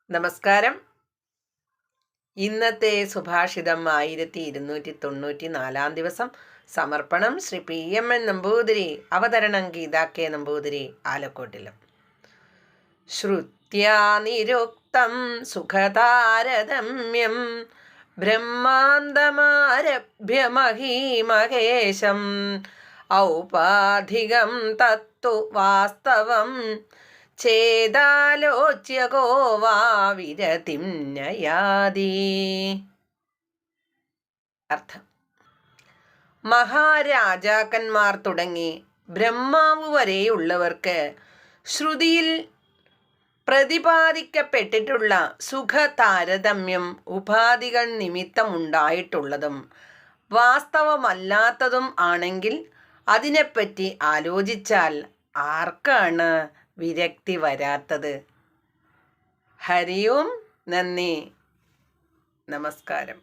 നമസ്കാരം. ഇന്നത്തെ സുഭാഷിതം 1294 ദിവസം. സമർപ്പണം ശ്രീ PMN നമ്പൂതിരി. അവതരണം ഗീതാ K നമ്പൂതിരി, ആലക്കോട്ടിലും. ശ്രുത്യാ നിരുക്തം സുഖതാരതമ്യം ബ്രഹ്മാന്തമാരഭ്യ മഹീമഹേശം ഔപാധികം തത്തു വാസ്തവം ചേതാലോച്യ കോ വാ വിരതിം നയാതി. അർത്ഥം: മഹാരാജാക്കന്മാർ തുടങ്ങി ബ്രഹ്മാവ് വരെയുള്ളവർക്ക് ശ്രുതിയിൽ പ്രതിപാദിക്കപ്പെട്ടിട്ടുള്ള സുഖതാരതമ്യം ഉപാധികൾ നിമിത്തമുണ്ടായിട്ടുള്ളതും വാസ്തവമല്ലാത്തതും ആണെങ്കിൽ അതിനെപ്പറ്റി ആലോചിച്ചാൽ ആർക്കാണ് വിരക്തി വരാത്തത്? ഹരി ഓം. നന്ദി. നമസ്കാരം.